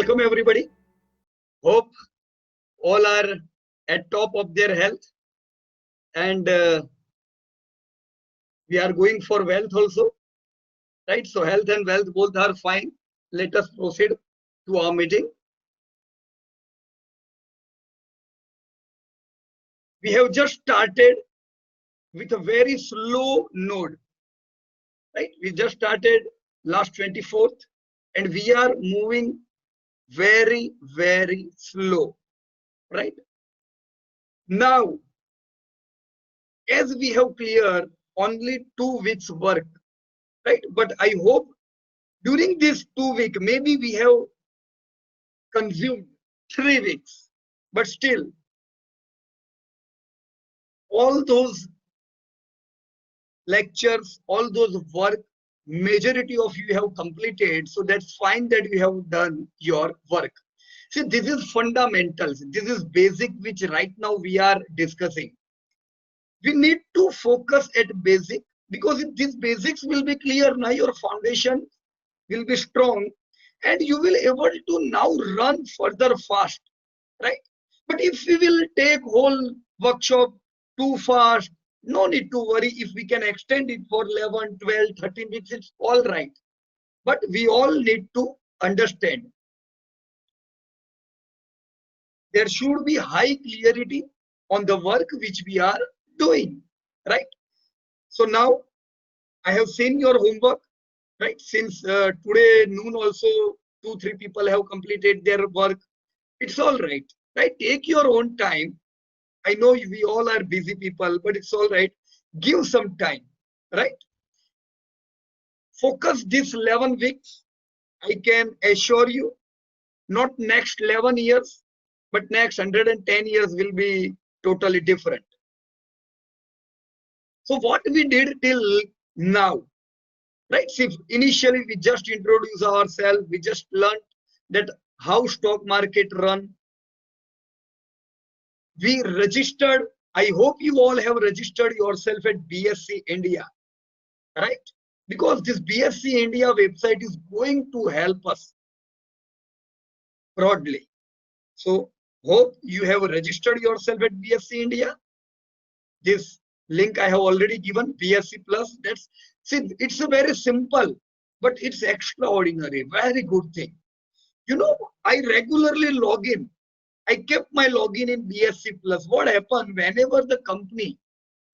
welcome everybody. Hope all are at top of their health and we are going for wealth also, right? So health and wealth both are fine. Let us proceed to our meeting. We have just started with a very slow node, right? We just started last 24th and we are moving very, very slow, right? Now, as we have cleared only 2 weeks work, right? But I hope during this 2 week, maybe we have consumed 3 weeks, but still all those lectures, all those work, majority of you have completed. So that's fine that you have done your work. See, this is fundamentals. This is basic, which right now we are discussing. We need to focus at basic because if these basics will be clear, now your foundation will be strong and you will able to now run further fast, right? But if we will take whole workshop too fast, no need to worry. If we can extend it for 11, 12, 13 weeks, it's all right. But we all need to understand there should be high clarity on the work which we are doing, right? So now I have seen your homework, right? Since today noon also 2, 3 people have completed their work. It's all right, right? Take your own time. I know we all are busy people, but it's all right. Give some time, right? Focus this 11 weeks. I can assure you, not next 11 years, but next 110 years will be totally different. So what we did till now, right? See, initially we just introduce ourselves. We just learned that how stock market run. We registered. I hope you all have registered yourself at BSC India, right? Because this BSC India website is going to help us broadly. So hope you have registered yourself at BSC India. This link I have already given, BSC Plus. That's, see, it's a very simple, but it's extraordinary, very good thing. You know, I regularly log in. I kept my login in BSC Plus. What happened whenever the company,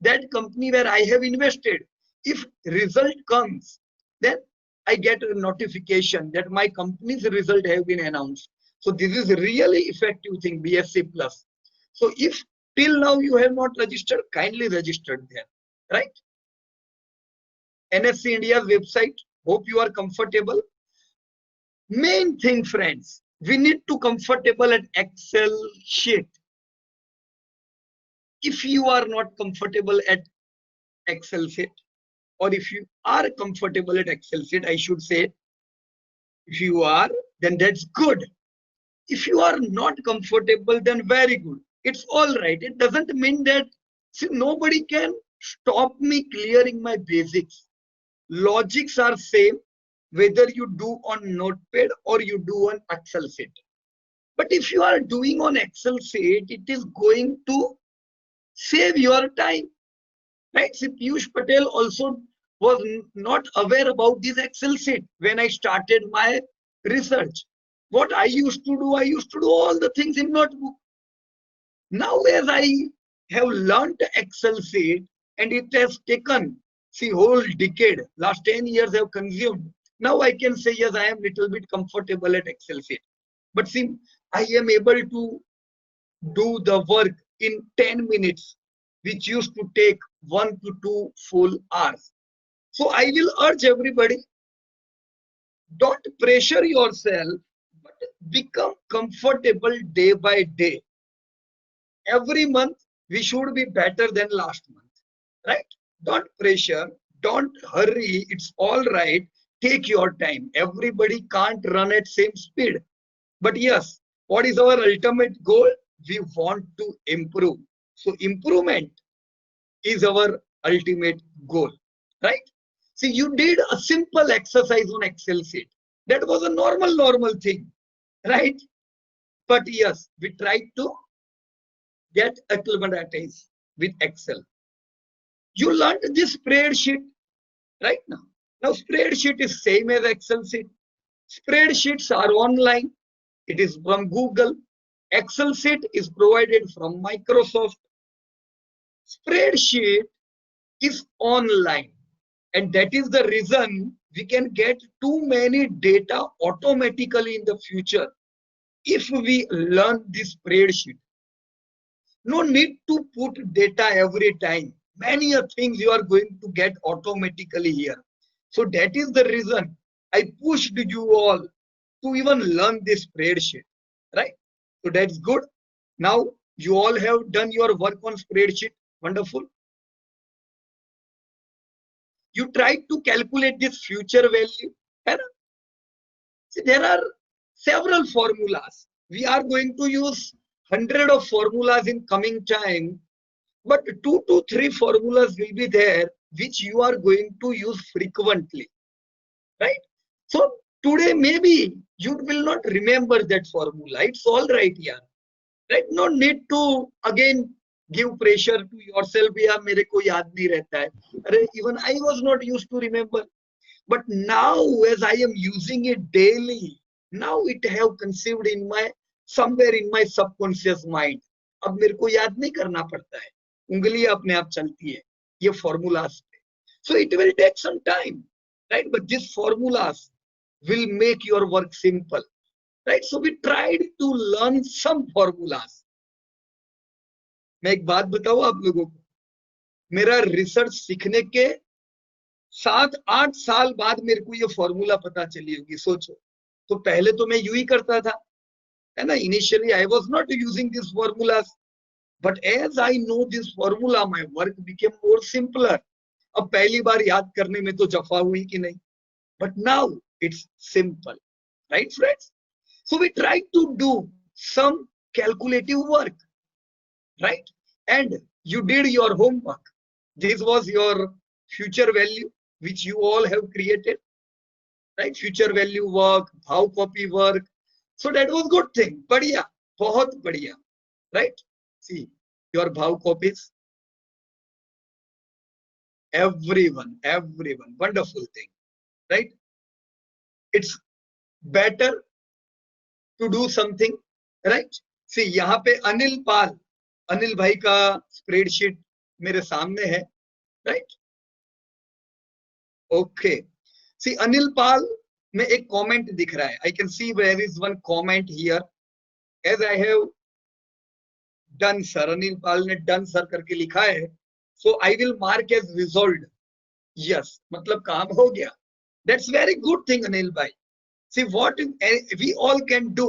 that company where I have invested, if result comes, then I get a notification that my company's result have been announced. So this is really effective thing, BSC Plus. So if till now you have not registered, kindly register there, right? NSC India's website. Hope you are comfortable. Main thing, friends, we need to comfortable at Excel sheet. If you are not comfortable at Excel sheet, or if you are comfortable at Excel sheet, I should say, if you are, then that's good. If you are not comfortable, then very good. It's all right. It doesn't mean that, see, nobody can stop me clearing my basics. Logics are same whether you do on Notepad or you do on Excel sheet. But if you are doing on Excel sheet, it is going to save your time, right? See, Piyush Patel also was not aware about this Excel sheet when I started my research. What I used to do all the things in notebook. Now as I have learned Excel sheet and it has taken, see, whole decade, last 10 years I have consumed. Now I can say, yes, I am little bit comfortable at Excel sheet. But see, I am able to do the work in 10 minutes, which used to take 1 to 2 full hours. So I will urge everybody, don't pressure yourself, but become comfortable day by day. Every month, we should be better than last month, right? Don't pressure, don't hurry, it's all right. Take your time. Everybody can't run at same speed. But yes, what is our ultimate goal? We want to improve. So improvement is our ultimate goal, right? See, you did a simple exercise on Excel sheet. That was a normal thing, right? But yes, we try to get acclimatized with Excel. You learned this spreadsheet right now. Now spreadsheet is same as Excel sheet. Spreadsheets are online. It is from Google. Excel sheet is provided from Microsoft. Spreadsheet is online, and that is the reason we can get too many data automatically in the future if we learn this spreadsheet. No need to put data every time. Many things you are going to get automatically here. So that is the reason I pushed you all to even learn this spreadsheet, right? So that's good. Now you all have done your work on spreadsheet. Wonderful. You try to calculate this future value. And see, there are several formulas. We are going to use hundred of formulas in coming time, but 2 to 3 formulas will be there which you are going to use frequently, right? So today maybe you will not remember that formula. It's all right here, right? No need to again give pressure to yourself. Yeah, मेरे को याद नहीं रहता है. अरे, even I was not used to remember. But now, as I am using it daily, now it have conceived in my somewhere in my subconscious mind. अब मेरे को याद नहीं करना पड़ता है. उंगलियां अपने आप चलती है ये formulas पे. So it will take some time, right? But these formulas will make your work simple, right? So we tried to learn some formulas. मैं एक बात बताऊं आप लोगों को, मेरा रिसर्च सीखने के 7-8 साल बाद मेरे को ये फॉर्मूला पता चली होगी. सोचो, तो पहले तो मैं यूं ही करता था, है ना. Initially I was not using this formulas, but as I know this formula my work became more simpler. अब पहली बार याद करने में तो जफा हुई कि नहीं, but now it's simple, right friends. So we try to do some calculative work, right? And you did your homework. This was your future value which you all have created, right? Future value work, bhav copy work. So that was good thing. Badhiya, bahut badhiya, right? See your bhav copies. Everyone, wonderful thing, right? It's better to do something, right? See यहाँ पे अनिल पाल, अनिल भाई का spreadsheet मेरे सामने है, right? Okay. See Anil Pal में एक comment दिख रहा है. I can see there is one comment here. As I have done sir, Anil Pal ने डन सर करके लिखा है, so I will mark as resolved. Yes, मतलब काम हो गया. That's very good thing Anil भाई. See what we all can do.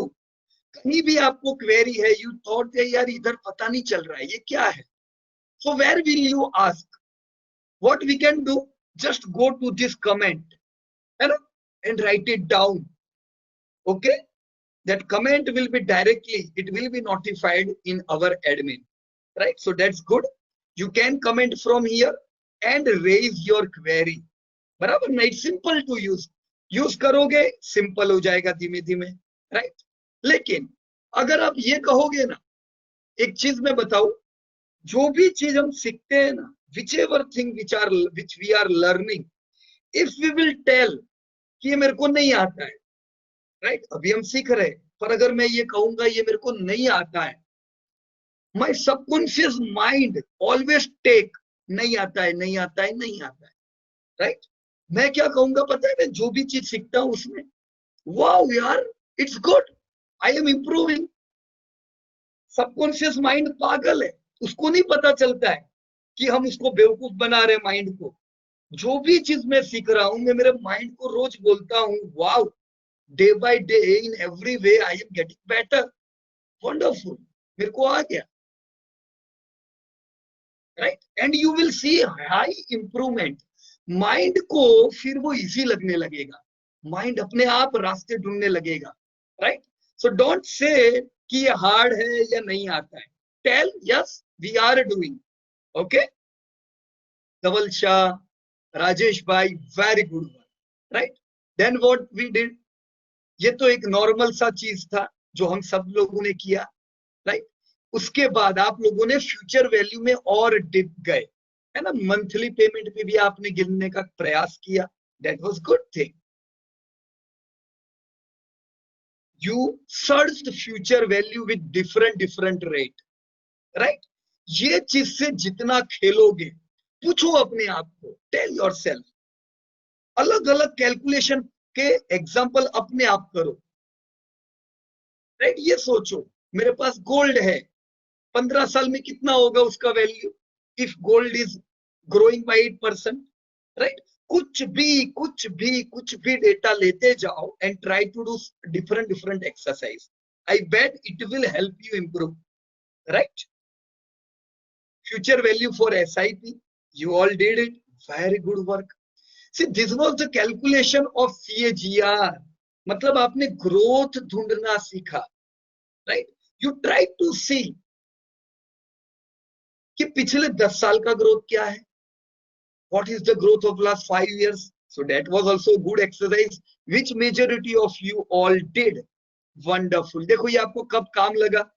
कहीं भी आपको क्वेरी है, यू थॉट यार इधर पता नहीं चल रहा है ये क्या है, so where will you ask? What we can do, just go to this comment and write it down. Okay, that comment will be directly, it will be notified in our admin, right? So that's good. You can comment from here and raise your query. बराबर ना? It's simple to use करोगे simple हो जाएगा धीमे धीमे, right? लेकिन अगर आप ये कहोगे ना, एक चीज मैं बताऊं, जो भी चीज हम सीखते हैं ना, whichever thing which we are learning, if we will tell कि ये मेरे को नहीं आता है, राइट? अभी हम सीख रहे हैं, पर अगर मैं ये कहूंगा ये मेरे को नहीं आता है, my subconscious mind always take नहीं आता है, नहीं आता है, नहीं आता है, राइट? मैं क्या कहूंगा पता है? मैं जो भी चीज सीखता हूं उसमें, वाओ यार, it's good, I am improving. Subconscious mind पागल है, उसको नहीं पता चलता है कि हम उसको बेवकूफ बना रहे माइंड को. जो भी चीज मैं सीख रहा हूं, मैं मेरे माइंड को रोज बोलता हूं, wow, day by day in every way I am getting better, wonderful, मेरे को आ गया, right? And you will see high improvement. Mind को फिर वो इजी लगने लगेगा, माइंड अपने आप रास्ते ढूंढने लगेगा, राइट? सो डोंट से कि ये हार्ड है या नहीं आता है. Tell yes we are doing. Okay, Dhaval Shah, Rajesh bhai, very good one, right? Then what we did, ये तो एक नॉर्मल सा चीज था जो हम सब लोगों ने किया, राइट। उसके बाद आप लोगों ने फ्यूचर वैल्यू में और डिप गए, है ना, मंथली पेमेंट पे भी आपने गिनने का प्रयास किया, that was good thing. You search future value with different rate, right. ये चीज से जितना खेलोगे, पूछो अपने आप को, टेल योरसेल्फ, अलग अलग कैलकुलेशन के एग्जांपल अपने आप करो, राइट। ये सोचो मेरे पास गोल्ड है, 15 साल में कितना होगा उसका value if gold is growing by 8%, right. कुछ भी डेटा लेते जाओ and try to do different exercise, I bet it will help you improve, right. Future value for SIP, you all did it, very good work. See, this was the calculation of CAGR, मतलब आपने growth ढूंढना सीखा, right. You try to सी कि पिछले 10 साल का growth क्या है, what is the growth of last 5 years. So that was also a good exercise which majority of you all did. Wonderful. देखो ये आपको कब काम लगा,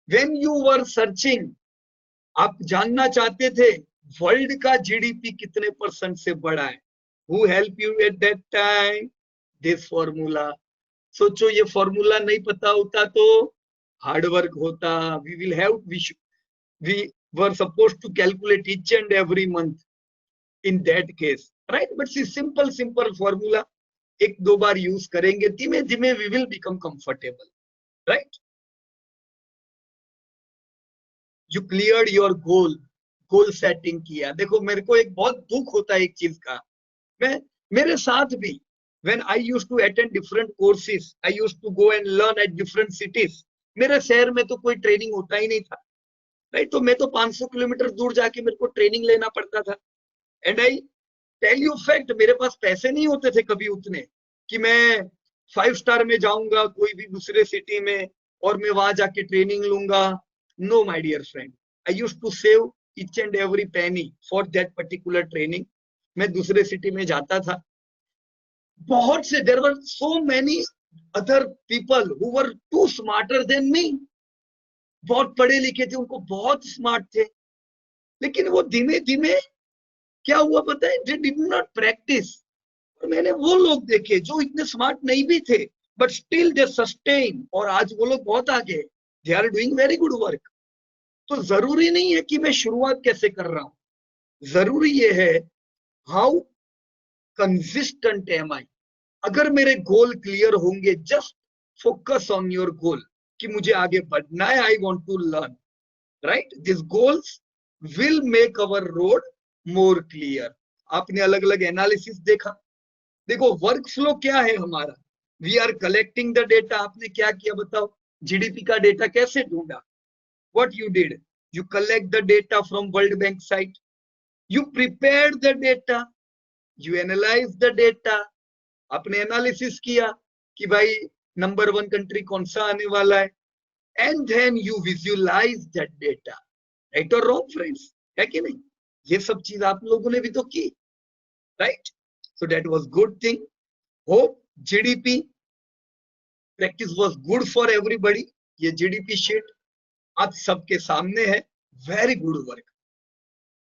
when you were searching, आप जानना चाहते थे वर्ल्ड का जीडीपी कितने परसेंट से बढ़ा है, who help you at that time, this formula. सोचो ये फॉर्मूला नहीं पता होता तो हार्डवर्क होता, we will have we were supposed to calculate each and every month in that case, right. But see simple formula, एक दो बार यूज करेंगे, धीमे धीमे we will become comfortable, right. You clear your goal setting किया। देखो मेरे को एक बहुत दुख होता है एक चीज का, मैं मेरे साथ भी when I used to attend different courses, I used to go and learn at different cities, मेरे शहर में तो कोई ट्रेनिंग होता ही नहीं था, राइट। तो मैं तो 500 किलोमीटर दूर जाके मेरे को ट्रेनिंग लेना पड़ता था, and I tell you fact, मेरे पास पैसे नहीं होते थे कभी उतने कि मैं 5 स्टार में जाऊंगा कोई भी दूसरे सिटी में और मैं वहां जाके ट्रेनिंग लूंगा। No my dear friend, I used to save each and every penny for that particular training. मैं दूसरे सिटी में जाता था, बहुत से there were so many other people who were too smarter than me, बहुत पढ़े लिखे थे, उनको बहुत स्मार्ट थे, लेकिन वो धीमे धीमे क्या हुआ पता है, दे डिड नॉट प्रैक्टिस। और मैंने वो लोग देखे जो इतने स्मार्ट नहीं भी थे बट स्टिल दे सस्टेन, और आज वो लोग बहुत आगे, they are doing very good work. तो जरूरी नहीं है कि मैं शुरुआत कैसे कर रहा हूं, जरूरी ये है हाउ कंसिस्टेंट एम आई। अगर मेरे गोल क्लियर होंगे, just focus on your goal कि मुझे आगे बढ़ना है, I want to learn, right. This goals will make our road more clear. आपने अलग अलग एनालिसिस देखा, देखो वर्क फ्लो क्या है हमारा, we are collecting the data. आपने क्या किया बताओ, जीडीपी का डेटा कैसे ढूंढा, what you did, you collect the data from world bank site, you prepare the data, you analyze the data, आपने एनालिसिस किया कि भाई नंबर 1 कंट्री कौन सा आने वाला है, and then you visualize that data, right और रॉन्ग फ्रेंड्स, है कि नहीं। ये सब चीज आप लोगों ने भी तो की, right. So that was good thing. Hope GDP practice was good for everybody. ये जीडीपी शीट आज सबके सामने है, very good work.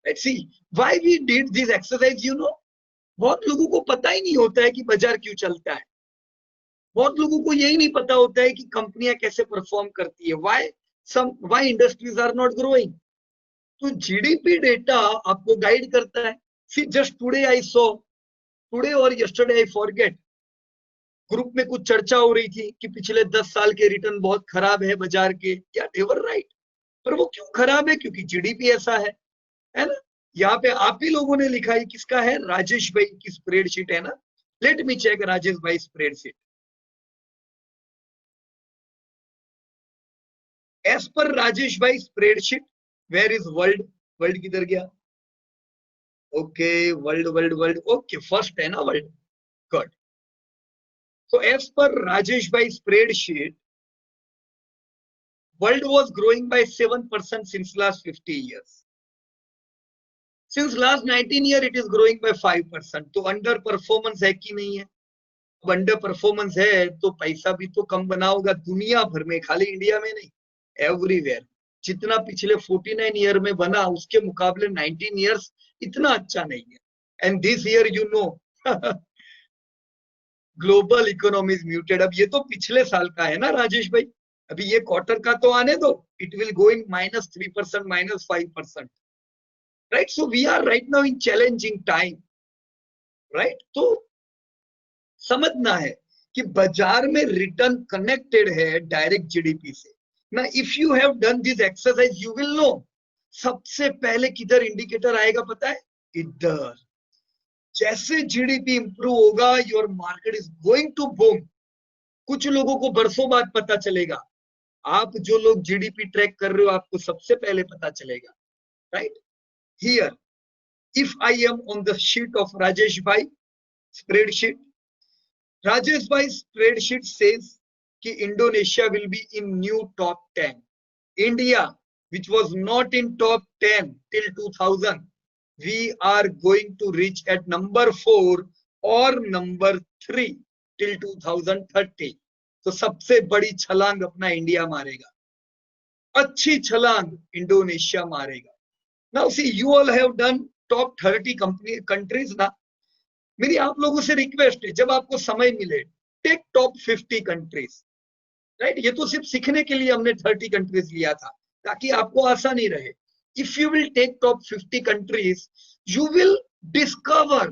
Let's see why we did this exercise, you know. बहुत लोगों को पता ही नहीं होता है कि बाजार क्यों चलता है, बहुत लोगों को यही नहीं पता होता है कि कंपनियां कैसे परफॉर्म करती है, why industries are not growing. तो जीडीपी डेटा आपको गाइड करता है। See just today I saw, today और यस्टरडे आई फॉरगेट, ग्रुप में कुछ चर्चा हो रही थी कि पिछले 10 साल के रिटर्न बहुत खराब है बाजार के, या दे वर राइट। पर वो क्यों खराब है, क्योंकि जीडीपी ऐसा है ना। यहाँ पे आप ही लोगों ने लिखा है, किसका है, राजेश भाई की स्प्रेडशीट है ना। लेट मी चेक राजेश भाई स्प्रेडशीट। एज पर राजेश भाई spreadsheet, where is world, world किधर गया, okay world world world, okay first है ना world, good. So as per Rajesh bhai spreadsheet, world was growing by 7% since last 50 years. Since last 19 years, it is growing by 5%. तो under performance है कि नहीं है, under performance है तो पैसा भी तो कम बना होगा दुनिया भर में, खाली इंडिया में नहीं, एवरीवेयर। जितना पिछले 49 ईयर में बना उसके मुकाबले 19 ईयर्स इतना अच्छा नहीं है। And this year you know global economy is muted. अब ये तो पिछले साल का है ना राजेश भाई, अभी ये क्वार्टर का तो आने दो, it will go in -3%, -5%, right. So we are right now in challenging time, right. तो समझना है कि बाजार में रिटर्न कनेक्टेड है डायरेक्ट जीडीपी से ना। If you have done this exercise you will know सबसे पहले किधर इंडिकेटर आएगा पता है, इधर। जैसे जीडीपी इंप्रूव होगा your market is going to boom. कुछ लोगों को बरसों बाद पता चलेगा, आप जो लोग जीडीपी ट्रैक कर रहे हो आपको सबसे पहले पता चलेगा, right. Here if I am on the sheet of Rajesh भाई spreadsheet, Rajesh bhai spreadsheet says कि Indonesia will be in new top 10. India, which was not in top 10 till 2000, we are going to reach at number 4 or number 3 till 2030. तो सबसे बड़ी छलांग अपना India मारेगा, अच्छी छलांग इंडोनेशिया मारेगा। Now see, you all have done top 30 countries ना। मेरी आप लोगों से रिक्वेस्ट है, जब आपको समय मिले टेक टॉप 50 कंट्रीज, राइट। ये तो सिर्फ सीखने के लिए हमने 30 कंट्रीज लिया था ताकि आपको आसानी रहे। If you will take top 50 countries you will discover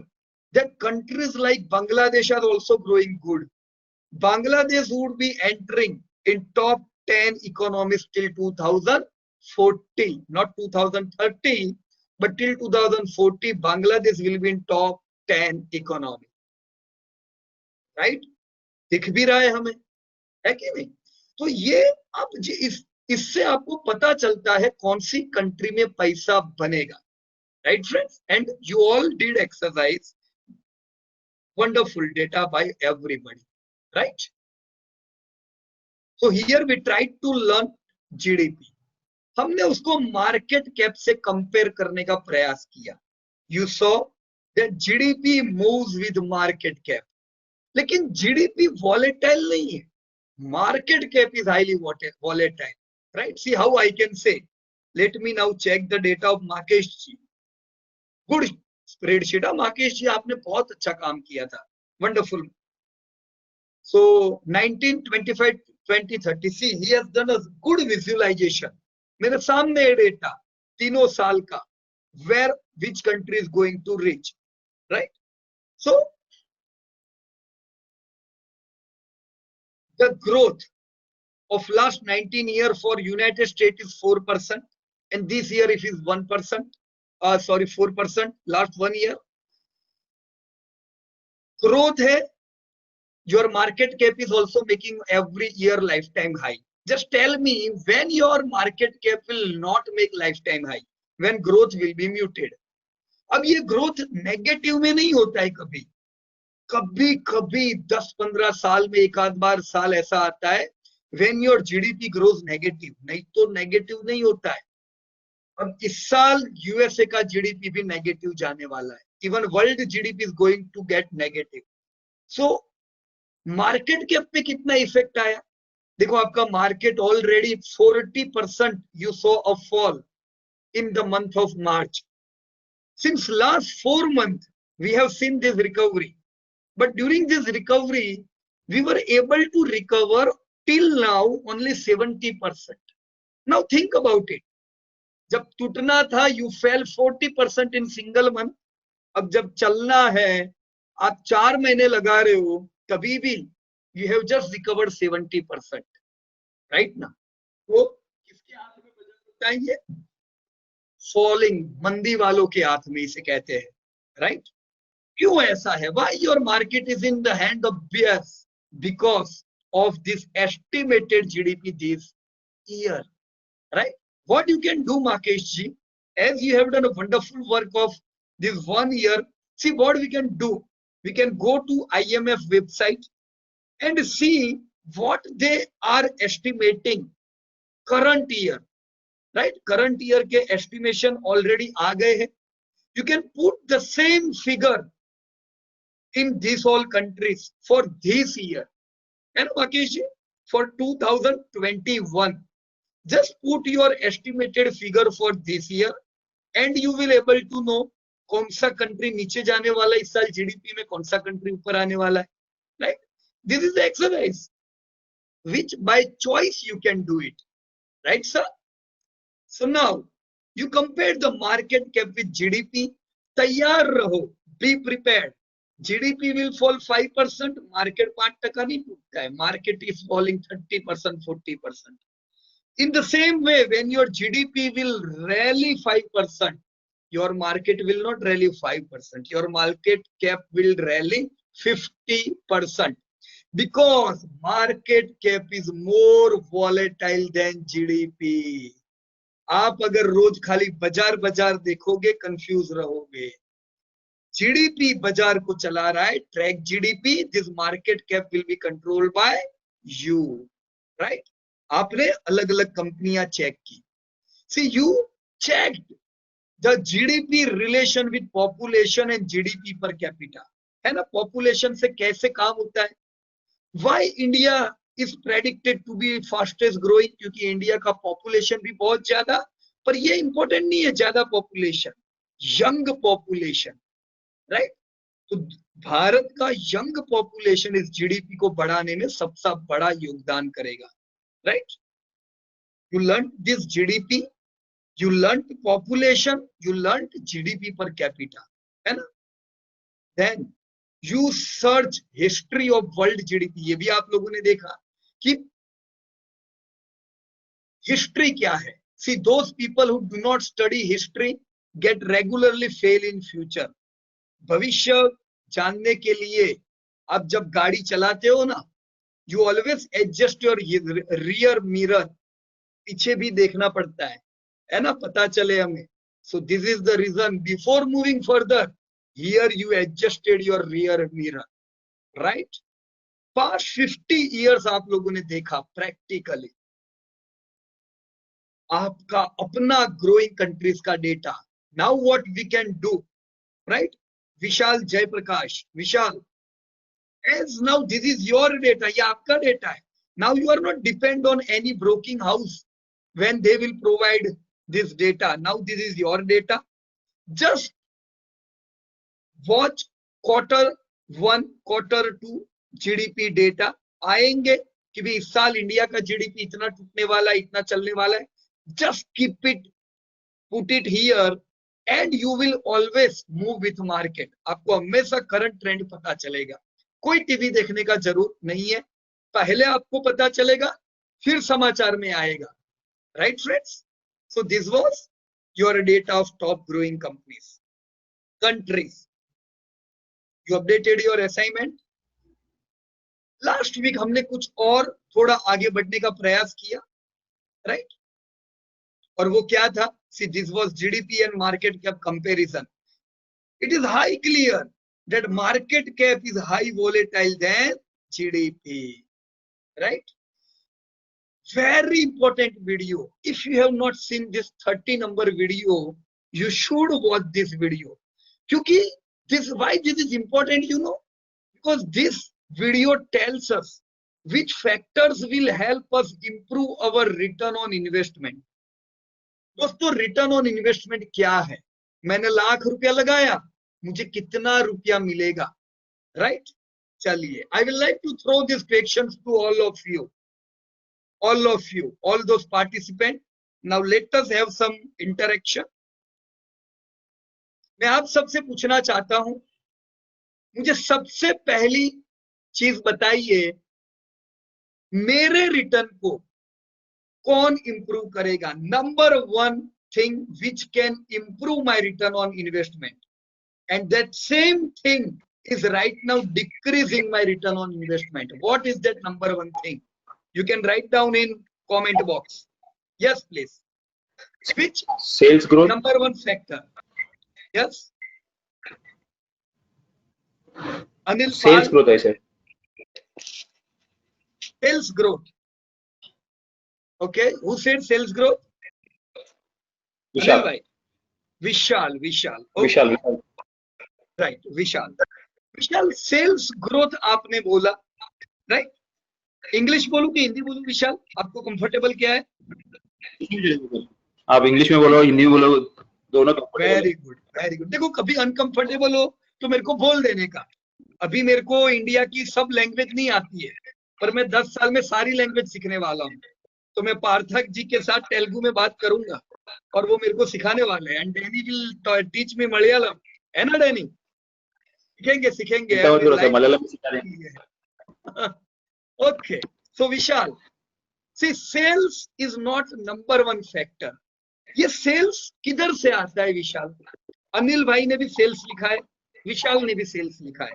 that countries like Bangladesh are also growing good. Bangladesh would be entering in top 10 economies till 2040, not 2030 but till 2040 Bangladesh will be in top 10 economy, right. दिख भी रहा है हमें, है कि नहीं। तो ये आप इससे आपको पता चलता है कौन सी कंट्री में पैसा बनेगा, right friends. And you all did exercise, wonderful data by everybody, right. So here we tried to learn GDP. हमने उसको मार्केट कैप से कंपेयर करने का प्रयास किया। You saw that GDP moves with market cap, लेकिन GDP volatile नहीं है, market cap is highly volatile, right? See how I can say, let me now check the data of Makesh ji, good spreadsheet। Makesh ji आपने बहुत अच्छा काम किया था, wonderful। So 1925 2030, see he has done a good visualization। मेरे सामने है data तीनों साल का, where which country is going to reach, right? So the growth of last 19 years for United States is 4%, and this year it is 1%, sorry 4% last 1 year growth hai। Your market cap is also making every year lifetime high। Just tell me when your market cap will not make lifetime high, when growth will be muted। अब ये growth negative में नहीं होता है, कभी कभी कभी 10-15 साल में एक आध बार साल ऐसा आता है when your GDP grows negative, नहीं तो नेगेटिव नहीं होता है। अब इस साल यूएसए का जीडीपी भी नेगेटिव जाने वाला है, even world GDP is going to get negative. So market cap पे कितना इफेक्ट आया, देखो आपका market already 40% you saw a fall in the month of March. Since last 4 months, we have seen this recovery. But during this recovery, we were able to recover till now only 70%. Now think about it. जब टूटना था, you fell 40% in single month. अब जब चलना है, आप 4 महीने लगा रहे हो, तभी भी you have just recovered 70%. Right ना? तो किसके हाथ में बजट होता है ये? फॉलिंग, मंदी वालों के हाथ में इसे कहते हैं, राइट। क्यों ऐसा है? Why your market is in the hand of bears? Because of this estimated GDP this year, right. What you can do Makesh ji, as you have done a wonderful work of this 1 year, see what we can do। We can go to IMF website and see what they are estimating current year, right. Current year के estimation already आ गए हैं। You can put the same figure in these all countries for this year. And Rakesh, for 2021, just put your estimated figure for this year and you will able to know कौन सा country नीचे जाने वाला है इस साल GDP में, कौन सा कंट्री ऊपर आने वाला है. Right? This is the exercise which by choice you can do it. Right, sir? So now you compare the market cap with GDP. तैयार रहो, be prepared. GDP will fall 5%, market 5% नहीं टूटता है, market is falling 30%, 40%. In the same way, when your GDP will rally 5%, your market will not rally 5%. Your market cap will rally 50%. Because market cap is more volatile than GDP. आप अगर रोज खाली बाजार बाजार देखोगे confuse रहोगे. GDP बाजार को चला रहा है, track GDP, this market cap will be controlled by you. Right? आपने अलग अलग कंपनियां चेक की. See you checked the GDP relation with population and GDP per capita, है ना. पॉपुलेशन से कैसे काम होता है. Why India is predicted to be fastest growing, क्योंकि इंडिया का पॉपुलेशन भी बहुत ज्यादा. पर ये इंपॉर्टेंट नहीं है ज्यादा पॉपुलेशन, यंग पॉपुलेशन. राइट? तो भारत का यंग पॉपुलेशन इस जीडीपी को बढ़ाने में सबसे बड़ा योगदान करेगा. Right? You learn this GDP, you learn population, you learn GDP per capita, है ना. Then you search history of world GDP. ये भी आप लोगों ने देखा कि हिस्ट्री क्या है. See those people who do not study history get regularly fail in future. भविष्य जानने के लिए आप जब गाड़ी चलाते हो ना, you always adjust your rear mirror. पीछे भी देखना पड़ता है ना, पता चले हमें. So this is the reason, before moving further, here you adjusted your rear mirror. Right? Past 50 years आप लोगों ने देखा प्रैक्टिकली आपका अपना ग्रोइंग कंट्रीज का डेटा. Now what we can do. Right? Vishal Jayaprakash, Vishal, as now this is your data, ये आपका डेटा है. Now you are not depend on any broking house when they will provide this data. Now this is your data. Just watch Q1, Q2 GDP data आएंगे कि भी इस साल India का GDP इतना टूटने वाला है, इतना चलने वाला है. Just keep it, put it here and you will always move with market. आपको हमेशा करंट ट्रेंड पता चलेगा. कोई टीवी देखने का जरूरत नहीं है, पहले आपको पता चलेगा फिर समाचार में आएगा. Right friends? So this was your data of top growing companies, countries. You updated your assignment. Last week हमने कुछ और थोड़ा आगे बढ़ने का प्रयास किया. Right? और वो क्या था? See, this was GDP and market cap comparison. It is high clear that market cap is high volatile than GDP. Right? Very important video. If you have not seen this 30 number video, you should watch this video. क्योंकि why this is important, you know, because this video tells us which factors will help us improve our return on investment. दोस्तों, return on investment क्या है? मैंने लाख रुपया लगाया, मुझे कितना रुपया मिलेगा? राइट? चलिए, I will like to throw this questions to all of you, all those participants. Now let us have some interaction. मैं आप सबसे पूछना चाहता हूं, मुझे सबसे पहली चीज बताइए, मेरे रिटर्न को कौन इंप्रूव करेगा? Number one thing which can improve my return on investment, and that same thing is right now decreasing my return on investment. What is that number one thing? You can write down in comment box. Yes, please. Which sales growth, number one factor? Yes. Anil, sales growth, I said. Sales growth. Okay, who said sales growth? Vishal. Anil bhai. Vishal. Okay. Vishal. Right, Vishal. Vishal sales growth आपने बोला, right? English बोलूं कि हिंदी बोलूं विशाल, आपको comfortable क्या है? आप English में बोलो, हिंदी में बोलो, दोनों कंफर्टेबल है। Very good, very good. देखो कभी अनकंफर्टेबल हो तो मेरे को बोल देने का। अभी मेरे को इंडिया की सब लैंग्वेज नहीं आती है, पर मैं 10 साल में सारी लैंग्वेज सीखने वाला हूँ। तो मैं पार्थक जी के साथ तेलुगु में बात करूंगा और वो मेरे को सिखाने वाले हैं। And Danny will teach me Malayalam, है ना डैनी? सीखेंगे सीखेंगे, चिंता मत अभी करो सर, लाइफ मलयालम में सिखा रहे हैं। Okay. So Vishal, see sales is not number one factor. ये सेल्स किधर से आता है विशाल? अनिल भाई ने भी सेल्स लिखा है, विशाल ने भी सेल्स लिखा है।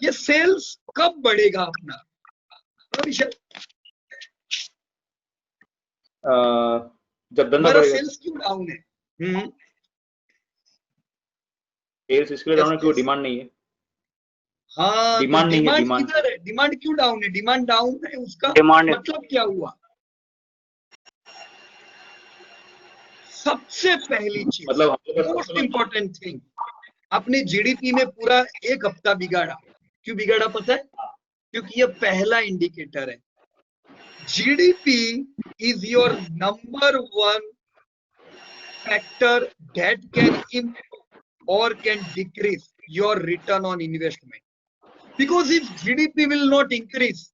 ये सेल्स कब बढ़ेगा अपना? हाँ, विशाल जब धंधा हमारा बढ़ेगा। सेल्स क्यों डाउन है? सेल्स इसके लिए डाउन है यस क्योंकि यस। डिमांड नहीं है। हाँ तो डिमांड नहीं है, डिमांड डिमांड। किधर है? डिमांड क्यों डाउन है? डिमांड डाउन है उसका डिमांड है। मतलब क्या हुआ? सबसे पहली चीज, मतलब हमारे पास मोस्ट कस्टमर। इंपॉर्टेंट थिंग, अपने जीडीपी में पूरा एक हफ्ता बिगाड़ा। क्यों बिगाड़ा पता है? क्योंकि ये पहला इंडिकेटर है। GDP is your number one factor that can improve or can decrease your return on investment. Because if GDP will not increase,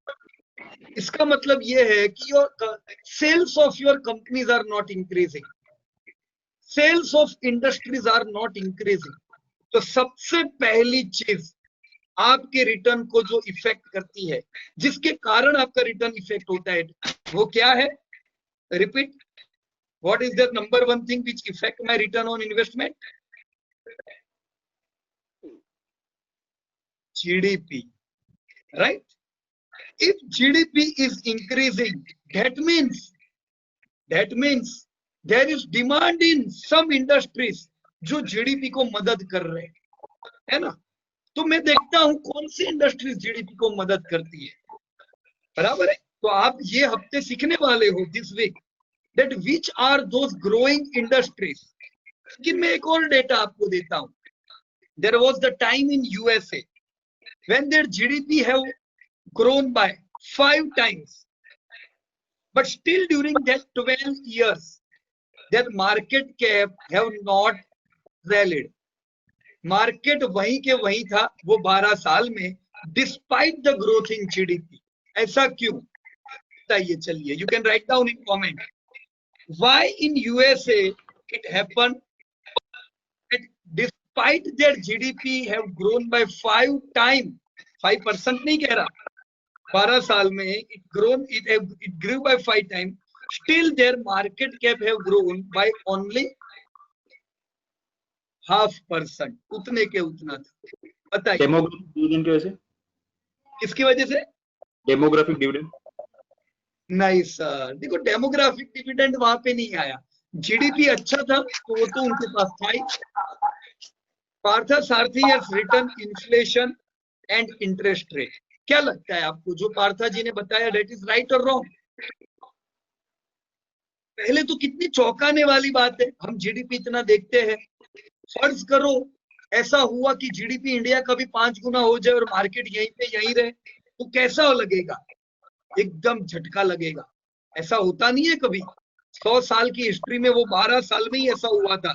इसका मतलब ये है कि your sales of your companies are not increasing, sales of industries are not increasing. तो सबसे पहली चीज आपके रिटर्न को जो इफेक्ट करती है, जिसके कारण आपका रिटर्न इफेक्ट होता है, वो क्या है? Repeat, what is the number one thing which affect my return on investment? GDP, right? If GDP is increasing, that means there is demand in some industries जो जीडीपी को मदद कर रहे हैं, है ना? तो मैं देखता हूं कौन सी इंडस्ट्रीज जीडीपी को मदद करती है, बराबर है? तो आप ये हफ्ते सीखने वाले हो this week that which are those growing industries. लेकिन मैं एक और डेटा आपको देता हूं. There was the time in USA when their GDP have grown by 5 times, but still during that 12 years, their market cap have not rallied. Market वहीं के वहीं था वो 12 साल में, despite the growth in GDP. ऐसा क्यों? बताइए चलिए. You can write down in comment why in USA it happened that despite their GDP have grown by 5 times, 5% नहीं कह रहा, 12 साल में it grew by 5 times, still their market cap have grown by only 0.5%. उतने के उतना था. बताइए डेमोग्राफिक डिविडेंड की वजह से। किसकी वजह से? Demographic dividend. नहीं सर, देखो डेमोग्राफिक डिविडेंड वहां पे नहीं आया. जीडीपी अच्छा था तो वो तो उनके पास था ही. Partha Sarathi has written inflation and interest rate. क्या लगता है आपको जो पार्था जी ने बताया, डेट इज राइट और रॉन्ग? पहले तो कितनी चौंकाने वाली बात है, हम जीडीपी इतना देखते हैं. फर्ज करो ऐसा हुआ कि जीडीपी इंडिया का भी 5 गुना हो जाए और मार्केट यहीं पे यहीं रहे, तो कैसा लगेगा? एकदम झटका लगेगा. ऐसा होता नहीं है कभी. 100 साल की हिस्ट्री में वो 12 साल में ही ऐसा हुआ था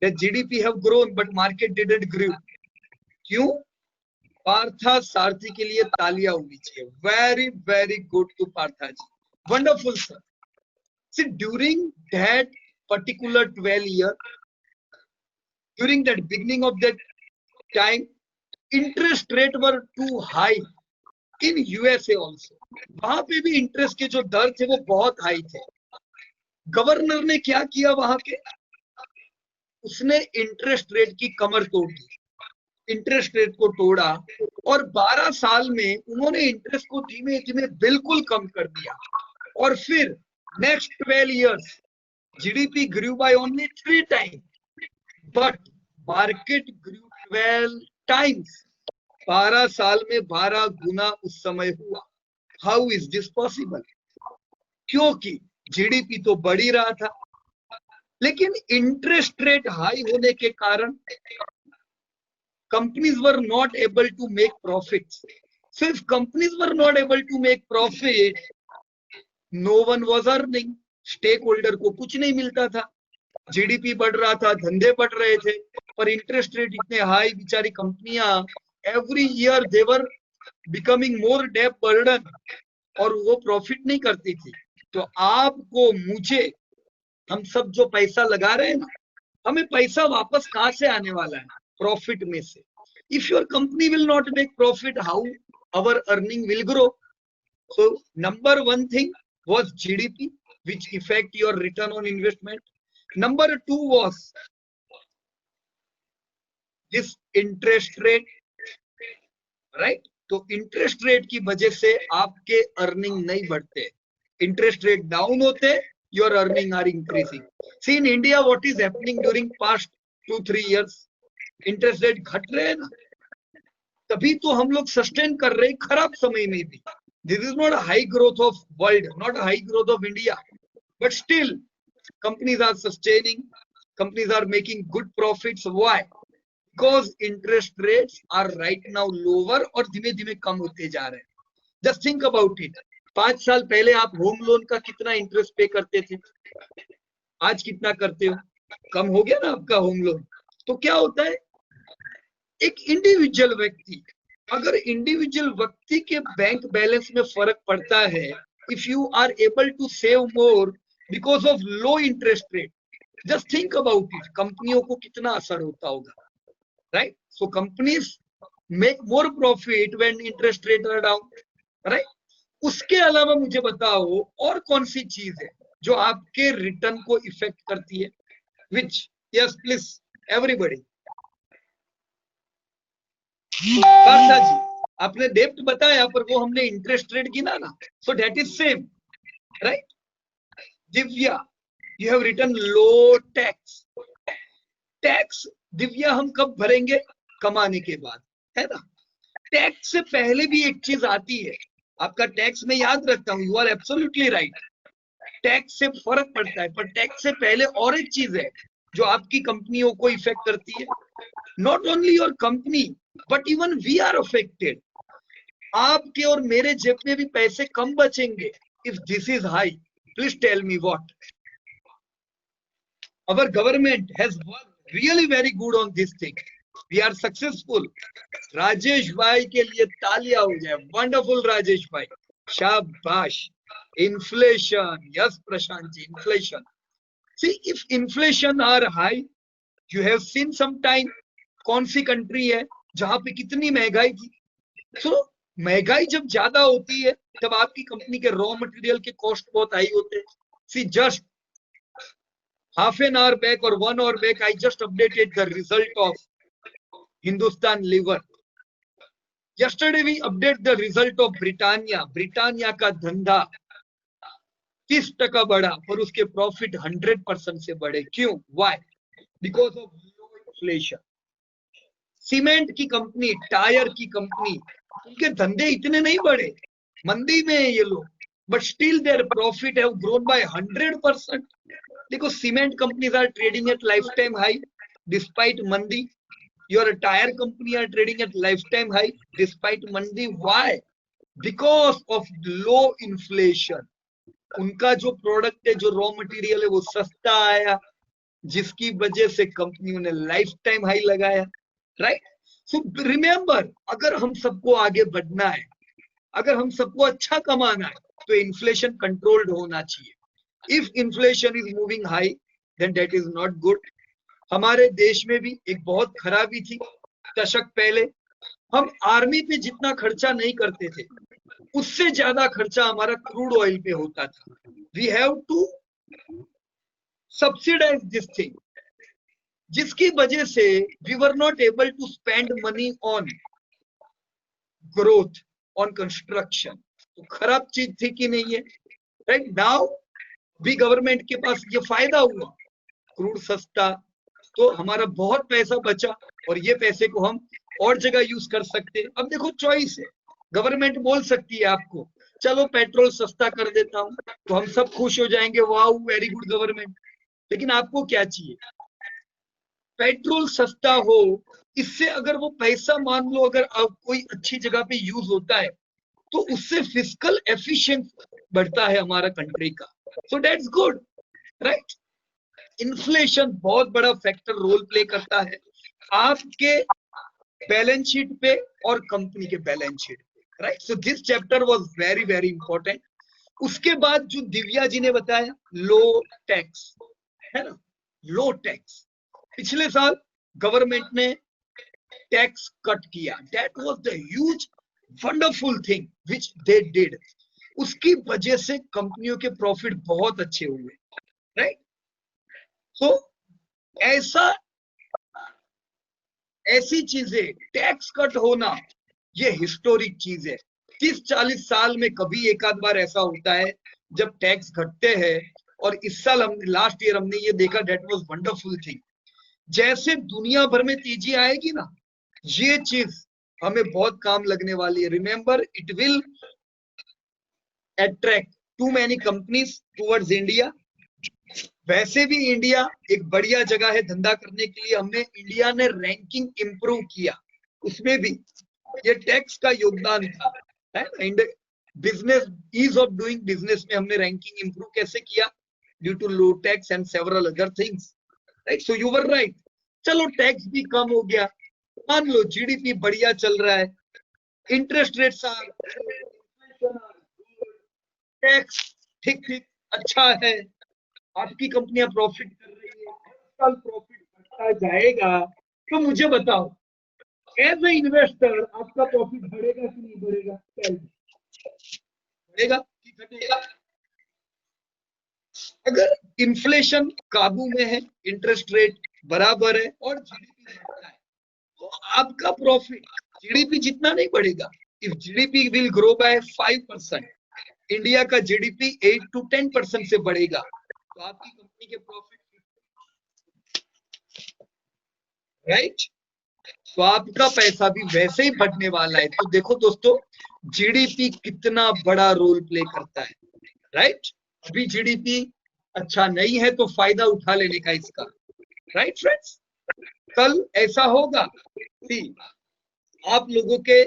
that GDP have grown but market didn't grow. क्यों? पार्था सारथी के लिए तालियां होनी चाहिए. Very very good to Partha ji, wonderful sir. See, during that particular 12 year, during that beginning of that time, interest rate were too high in USA also. वहां पे भी interest के जो दर थे वो बहुत हाई थे. गवर्नर ने क्या किया वहां के? उसने इंटरेस्ट रेट की कमर तोड़ दी, इंटरेस्ट रेट को तोड़ा और 12 साल में उन्होंने इंटरेस्ट को धीमे धीमे बिल्कुल कम कर दिया. और फिर next 12 years GDP grew by only 3 times, but market grew 12 times. 12 साल में 12 गुना उस समय हुआ. How is this possible? क्योंकि जीडीपी तो बढ़ ही रहा था, लेकिन इंटरेस्ट रेट हाई होने के कारण companies were not able to make profits. So if companies were not able to make profit, no one was earning. Stakeholder को कुछ नहीं मिलता था. जीडीपी बढ़ रहा था, धंधे बढ़ रहे थे, पर इंटरेस्ट रेट इतने हाई, बेचारी कंपनियां every year they were becoming more date burden और वो प्रॉफिट नहीं करती थी. तो आपको, मुझे, हम सब जो पैसा लगा रहे हैं ना, हमें पैसा वापस कहां से आने वाला है? प्रॉफिट में से. If your company will not make profit, how our earning will grow? So number one thing was GDP, which affect your return on investment. Number two was this interest rate, right? तो interest rate की वजह से आपके earning नहीं बढ़ते. Interest rate down होते, your earning are increasing. See in India what is happening during past 2-3 years, interest rate घट रहे हैं ना, तभी तो हम लोग सस्टेन कर रहे हैं खराब समय में भी. This is not a high growth of world, not a high growth of India, but still companies are sustaining, companies are making good profits. Why? Because interest rates are right now lower और धीमे धीमे कम होते जा रहे हैं. Just think about it. 5 साल पहले आप होम लोन का कितना इंटरेस्ट पे करते थे, आज कितना करते हो? कम हो गया ना आपका होम लोन. तो क्या होता है, एक इंडिविजुअल व्यक्ति, अगर इंडिविजुअल व्यक्ति के बैंक बैलेंस में फर्क पड़ता है, if you are able to save more because of low interest rate, just think about it, कंपनियों को कितना असर होता होगा, right? So companies make more profit when interest rate are down, right? उसके अलावा मुझे बताओ और कौन सी चीज है जो आपके रिटर्न को इफेक्ट करती है? Which? Yes please everybody. Partha ji, आपने डेप्ट बताया पर वो हमने इंटरेस्ट रेट गिना ना, so that is same, right? Divya, you have written low tax. Tax Divya हम कब भरेंगे? कमाने के बाद, है ना? टैक्स से पहले भी एक चीज आती है, आपका टैक्स में याद रखता हूं, you are absolutely right. Tax से फर्क पड़ता है, पर टैक्स से पहले और एक चीज है जो आपकी कंपनियों को इफेक्ट करती है. Not only your company but even we are affected. आपके और मेरे जेब में भी पैसे कम बचेंगे if this is high. Please tell me what. Our government has worked really very good on this thing. We are successful. Rajesh भाई के लिए तालियां हो जाए. वंडरफुल राजेश भाई, शाबाश. Inflation, yes Prashant ji, inflation. See if inflation are high, you have seen some time, कौन सी कंट्री है जहां पे कितनी महंगाई थी? सो महंगाई जब ज्यादा होती है तब आपकी कंपनी के रॉ मटेरियल के कॉस्ट बहुत हाई होते हैं. सी just half an hour back or 1 hour back, I just updated the result of Hindustan Lever. Yesterday we update the result of Britannia. Britannia का धंधा 30% बढ़ा और उसके प्रॉफिट 100% से बढ़े. क्यों? Why? Because of low inflation. Cement की company, tyre की कंपनी, उनके धंधे इतने नहीं बढ़े, मंदी में है ये लोग, but still their profit have grown by 100%. देखो, cement companies are trading at life time high despite मंदी. Your tyre company are trading at life time high despite मंदी. Why? Because of low inflation. उनका जो product है, जो raw material है, वो सस्ता आया, जिसकी वजह से कंपनियों ने लाइफ टाइम हाई लगाया, राइट? सो रिमेंबर, अगर हम सबको आगे बढ़ना है, अगर हम सबको अच्छा कमाना है, तो इन्फ्लेशन कंट्रोल्ड होना चाहिए. If inflation is moving high then that is not good. हमारे देश में भी एक बहुत खराबी थी दशक पहले. हम आर्मी पे जितना खर्चा नहीं करते थे, उससे ज्यादा खर्चा हमारा क्रूड ऑयल पे होता था. We have to subsidize this thing, जिसकी वजह से we were not able to spend money on growth, on construction. तो खराब चीज थी कि नहीं है? राइट नाउ भी गवर्नमेंट के पास ये फायदा हुआ, क्रूड सस्ता, तो हमारा बहुत पैसा बचा और ये पैसे को हम और जगह यूज कर सकते हैं. अब देखो, चॉइस है. गवर्नमेंट बोल सकती है आपको, चलो पेट्रोल सस्ता कर देता हूं, तो हम सब खुश हो जाएंगे, वाह वेरी गुड गवर्नमेंट. लेकिन आपको क्या चाहिए? पेट्रोल सस्ता हो, इससे अगर वो पैसा मान लो अगर कोई अच्छी जगह पे यूज होता है तो उससे फिजिकल एफिशिएंसी बढ़ता है हमारा कंट्री का, so that's good, right. Inflation बहुत बड़ा फैक्टर रोल प्ले करता है आपके बैलेंस शीट पे और कंपनी के बैलेंस शीट पे, right. So this chapter was very very important. उसके बाद जो दिव्या जी ने बताया लो टैक्स, है ना, लो टैक्स। पिछले साल गवर्नमेंट ने टैक्स कट किया, that was the huge wonderful thing which they did. उसकी वजह से कंपनियों के प्रॉफिट बहुत अच्छे हुए, राइट। तो ऐसी चीजें, टैक्स कट होना ये हिस्टोरिक चीज है। 30-40 साल में कभी एक आध बार ऐसा होता है जब टैक्स घटते हैं, और इस साल हम लास्ट ईयर हमने ये देखा, दैट वाज वंडरफुल थिंग। जैसे दुनिया भर में तेजी आएगी ना, ये चीज हमें बहुत काम लगने वाली है। Remember, it will attract to many companies towards India. वैसे भी इंडिया एक बढ़िया जगह है धंधा करने के लिए। हमने इंडिया ने रैंकिंग इंप्रूव किया, उसमें भी ये टैक्स का योगदान था, है। Business, ease of doing business में हमने रैंकिंग इंप्रूव कैसे किया? Due to low tax and several other things, right. So you were right. चलो टैक्स भी कम हो गया, मान लो जीडीपी बढ़िया चल रहा है, इंटरेस्ट रेट्स आर, टैक्स ठीक ठीक अच्छा है, आपकी कंपनियां प्रॉफिट कर रही है, साल प्रॉफिट बढ़ता जाएगा। तो मुझे बताओ, एज ए इन्वेस्टर आपका प्रॉफिट बढ़ेगा कि नहीं बढ़ेगा? बढ़ेगा कि घटेगा? अगर इन्फ्लेशन काबू में है, इंटरेस्ट रेट बराबर है और जीडीपी बढ़ता है, तो आपका प्रॉफिट जीडीपी जितना नहीं बढ़ेगा। If GDP will grow by 5%, India का जीडीपी 8 to 10% से बढ़ेगा, तो आपकी कंपनी के प्रॉफिट, राइट, तो आपका पैसा भी वैसे ही बढ़ने वाला है। तो देखो दोस्तों, जीडीपी कितना बड़ा रोल प्ले करता है, राइट। अभी जीडीपी अच्छा नहीं है तो फायदा उठा लेने का इसका, राइट फ्रेंड्स। कल ऐसा होगा कि आप लोगों के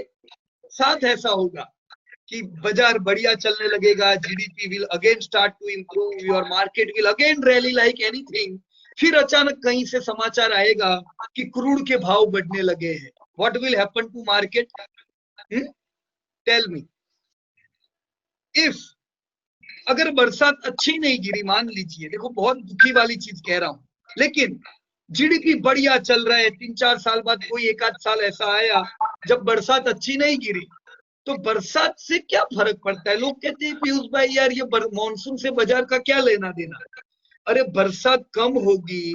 साथ ऐसा होगा कि बाजार बढ़िया चलने लगेगा, GDP will again start to improve, your market will again rally like anything. फिर अचानक कहीं से समाचार आएगा कि क्रूड के भाव बढ़ने लगे हैं। What will happen to market? Tell me. If अगर बरसात अच्छी नहीं गिरी, मान लीजिए, देखो बहुत दुखी वाली चीज कह रहा हूं, लेकिन जीडीपी बढ़िया चल रहा है, 3-4 साल बाद कोई एक आध साल ऐसा आया जब बरसात अच्छी नहीं गिरी, तो बरसात से क्या फर्क पड़ता है? लोग कहते हैं पीयूष भाई यार ये मानसून से बाजार का क्या लेना देना? अरे बरसात कम होगी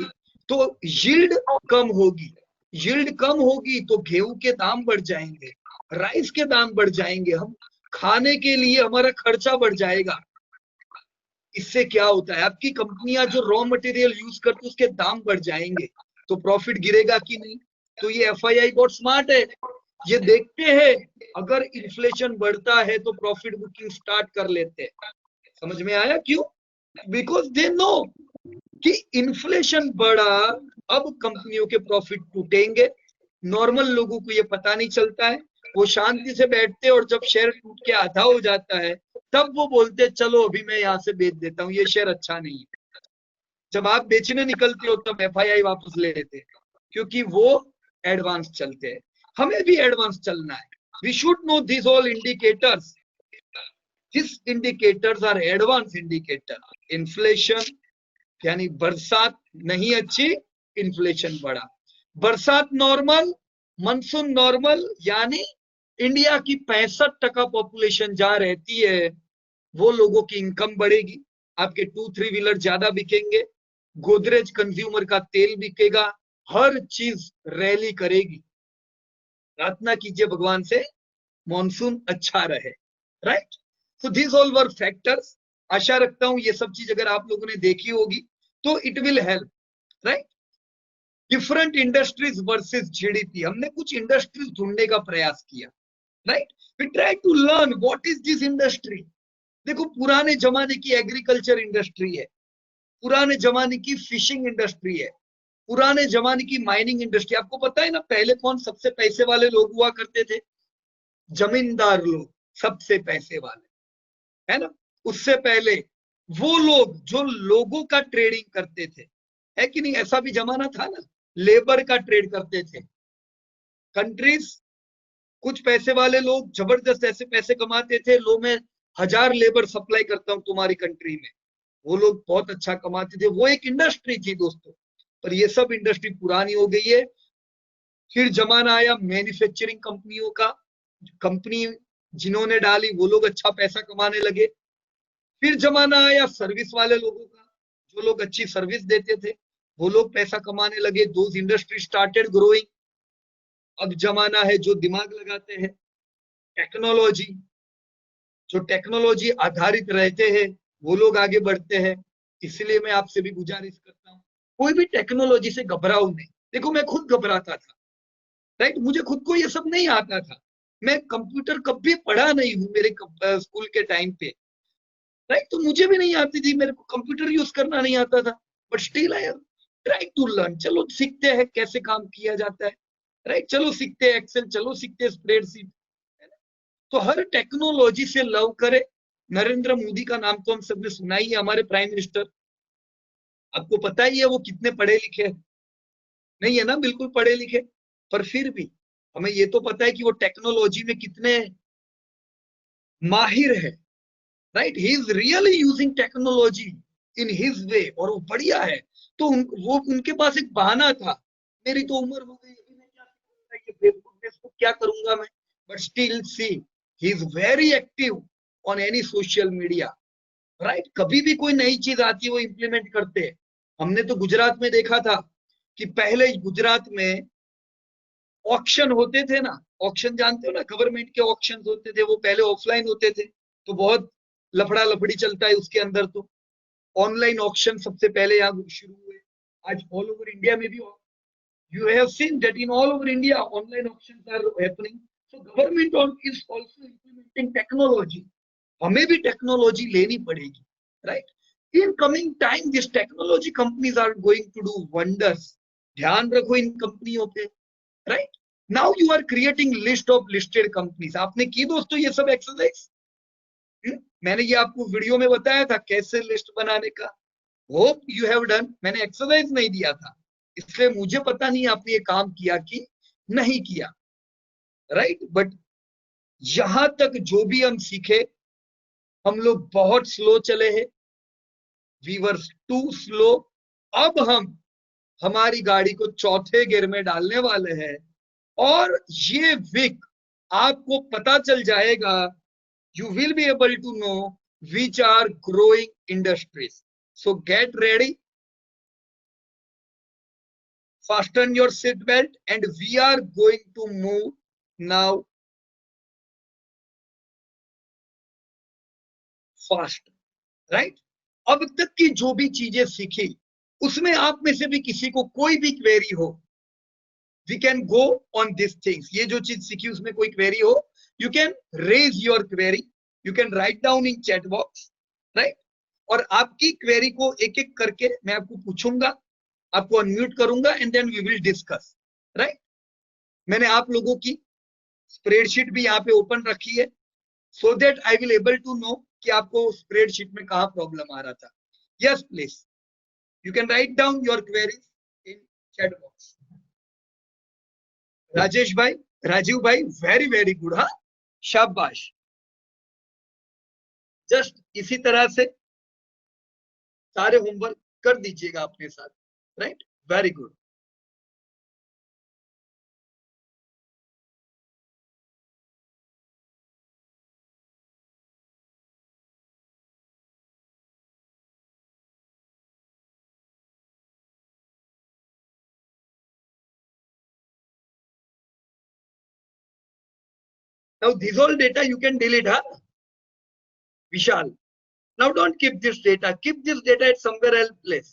तो यील्ड कम होगी, यील्ड कम होगी तो गेहूं के दाम बढ़ जाएंगे, राइस के दाम बढ़ जाएंगे, हम खाने के लिए हमारा खर्चा बढ़ जाएगा। इससे क्या होता है, आपकी कंपनियां जो रॉ मटेरियल यूज करती है उसके दाम बढ़ जाएंगे, तो प्रॉफिट गिरेगा कि नहीं? तो ये एफआईआई बहुत स्मार्ट है, ये देखते हैं अगर इन्फ्लेशन बढ़ता है तो प्रॉफिट बुकिंग स्टार्ट कर लेते हैं। समझ में आया क्यों? बिकॉज दे नो कि इन्फ्लेशन बढ़ा, अब कंपनियों के प्रॉफिट टूटेंगे। नॉर्मल लोगों को ये पता नहीं चलता है, वो शांति से बैठते हैं और जब शेयर टूट के आधा हो जाता है तब वो बोलते चलो अभी मैं यहाँ से बेच देता हूँ, ये शेयर अच्छा नहीं है। जब आप बेचने निकलते हो तब एफआईआई वापस ले लेते हैं, क्योंकि वो एडवांस चलते हैं। हमें भी एडवांस चलना है। We should know this all indicators. This indicators are advance indicator. Inflation यानी बरसात नहीं अच्छी, इन्फ्लेशन बढ़ा। बरसात नॉर्मल, मानसून नॉर्मल, यानी इंडिया की 65% पॉपुलेशन जहां रहती है वो लोगों की इनकम बढ़ेगी, आपके 2-3 व्हीलर ज्यादा बिकेंगे, गोदरेज कंज्यूमर का तेल बिकेगा, हर चीज रैली करेगी। प्रार्थना कीजिए भगवान से मॉनसून अच्छा रहे, right. So this all were factors. आशा रखता हूं ये सब चीज अगर आप लोगों ने देखी होगी तो it will help, right. Different industries versus GDP, हमने कुछ इंडस्ट्रीज ढूंढने का प्रयास किया, right. We try to learn what is this industry. देखो पुराने जमाने की एग्रीकल्चर इंडस्ट्री है, पुराने जमाने की फिशिंग इंडस्ट्री है, पुराने जमाने की माइनिंग इंडस्ट्री, आपको पता है ना पहले कौन सबसे पैसे वाले लोग हुआ करते थे? जमींदार लोग सबसे पैसे वाले, है ना। उससे पहले वो लोग जो लोगों का ट्रेडिंग करते थे, है कि नहीं? ऐसा भी जमाना था ना, लेबर का ट्रेड करते थे। कंट्रीज, कुछ पैसे वाले लोग जबरदस्त ऐसे पैसे कमाते थे, लो मैं 1000 लेबर सप्लाई करता हूं तुम्हारी कंट्री में, वो लोग बहुत अच्छा कमाते थे। वो एक इंडस्ट्री थी दोस्तों, पर ये सब इंडस्ट्री पुरानी हो गई है। फिर जमाना आया मैन्युफैक्चरिंग कंपनियों का, कंपनी जिन्होंने डाली वो लोग अच्छा पैसा कमाने लगे। फिर जमाना आया सर्विस वाले लोगों का, जो लोग अच्छी सर्विस देते थे वो लोग पैसा कमाने लगे। Those industry started growing. अब जमाना है जो दिमाग लगाते हैं, टेक्नोलॉजी, जो टेक्नोलॉजी आधारित रहते हैं वो लोग आगे बढ़ते हैं। इसलिए मैं आपसे भी गुजारिश करता हूँ, कोई भी टेक्नोलॉजी से घबराओ नहीं। देखो मैं खुद घबराता था, राइट, मुझे खुद को ये सब नहीं आता था। मैं कंप्यूटर कभी पढ़ा नहीं हूँ मेरे स्कूल के टाइम पे, राइट, तो मुझे भी नहीं आती थी, मेरे को कंप्यूटर यूज करना नहीं आता था, but still I try to learn. चलो सीखते हैं कैसे काम किया जाता है, राइट, चलो सीखते हैं एक्सेल, चलो सीखते हैं स्प्रेडशीट। तो हर टेक्नोलॉजी से लव करे। नरेंद्र मोदी का नाम तो हम सबने सुना ही है, हमारे प्राइम मिनिस्टर। आपको पता ही है वो कितने पढ़े लिखे हैं? नहीं है ना, बिल्कुल पढ़े लिखे, पर फिर भी हमें ये तो पता है कि वो टेक्नोलॉजी में कितने माहिर है, right. He is really using technology in his way, और वो बढ़िया है। तो वो उनके पास एक बहाना था, मेरी तो उम्र हो गई, अभी मैं क्या करूंगा, ये फेसबुक को क्या करूंगा मैं। But still see, he is very active on any social media, right. कभी भी कोई नई चीज आती है वो इम्प्लीमेंट करते हैं। हमने तो गुजरात में देखा था कि पहले गुजरात में ऑक्शन होते थे ना, ऑक्शन जानते हो ना, गवर्नमेंट के ऑक्शन होते थे, वो पहले ऑफलाइन होते थे, तो बहुत लफड़ा लफड़ी चलता है उसके अंदर। तो ऑनलाइन ऑक्शन सबसे पहले यहाँ शुरू हुए। आज ऑल ओवर इंडिया में भी you have seen that in all over India online auctions are happening. So government is also implementing technology. हमें भी टेक्नोलॉजी लेनी पड़ेगी, right. In coming time this technology companies are going to do wonders. ध्यान रखो इन कंपनियों पे, right. Now you are creating list of listed companies. आपने की दोस्तों ये सब एक्सरसाइज? मैंने ये आपको वीडियो में बताया था कैसे लिस्ट बनाने का। Hope you have done. मैंने एक्सरसाइज नहीं दिया था, इसलिए मुझे पता नहीं आपने ये काम किया कि नहीं किया, राइट। बट यहां तक जो भी हम सीखे, हम लोग बहुत स्लो चले हैं, वी वर टू स्लो। अब हम हमारी गाड़ी को चौथे गियर में डालने वाले हैं, और ये वीक आपको पता चल जाएगा, you will be able to know which are growing industries. So get ready, fasten your seat belt, and we are going to move now fast, right? अब तक की जो भी चीजें सीखी उसमें आप में से भी किसी को कोई भी क्वेरी हो, we can go on these things. ये जो चीज सीखी उसमें कोई क्वेरी हो, you can raise your query, you can write down in chat box, right? और आपकी क्वेरी को एक एक करके मैं आपको पूछूंगा, आपको अनम्यूट करूंगा, and then we will discuss, right. मैंने आप लोगों की स्प्रेडशीट भी यहाँ पे ओपन रखी है, so that I will able to know कि आपको स्प्रेडशीट में कहाँ प्रॉब्लम आ रहा था। Yes please, you can write down your queries in chat box. Rajesh भाई, राजीव भाई, वेरी वेरी गुड, हाँ, शाबाश। जस्ट इसी तरह से सारे होमवर्क कर दीजिएगा अपने साथ, right, very good. Now this all data you can delete, huh? Vishal, now don't keep this data, keep this data at somewhere else place,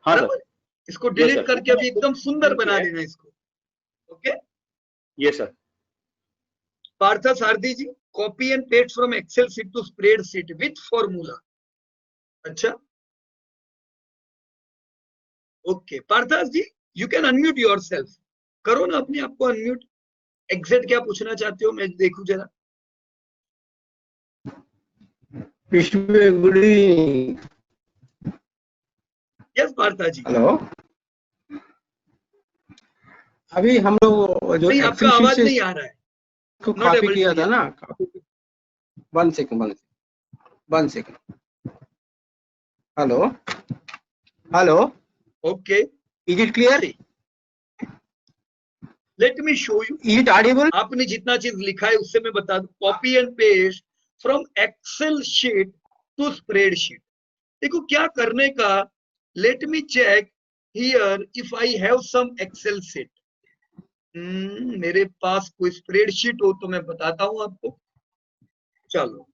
हाँ सर, बराबर। इसको Yes, डिलीट sir. करके अभी एकदम सुंदर बना देना इसको, okay. Yes sir. Partha Sarathi ji, copy and paste from excel sheet to spreadsheet with formula. अच्छा, okay Parthas ji, you can unmute yourself. करो ना अपने आप को अनम्यूट। एग्जैक्ट क्या पूछना चाहते हो, मैं देखूं जरा। Vishnu good evening. Yes Partha ji. Hello, अभी हम लोग जो नहीं, आपका एक्सेल शीट आवाज से नहीं आ रहा है। को नॉट कॉपी एबल किया टू था हियर। ना, one second. Hello hello, okay, is it clear? Let me show you. Is it audible? आपने जितना चीज लिखा है उससे मैं बता दूं। Copy and paste from excel sheet to spreadsheet. देखो क्या करने का। Let me check here if I have some excel sheet. मेरे पास कोई स्प्रेडशीट हो तो मैं बताता हूं आपको। चलो,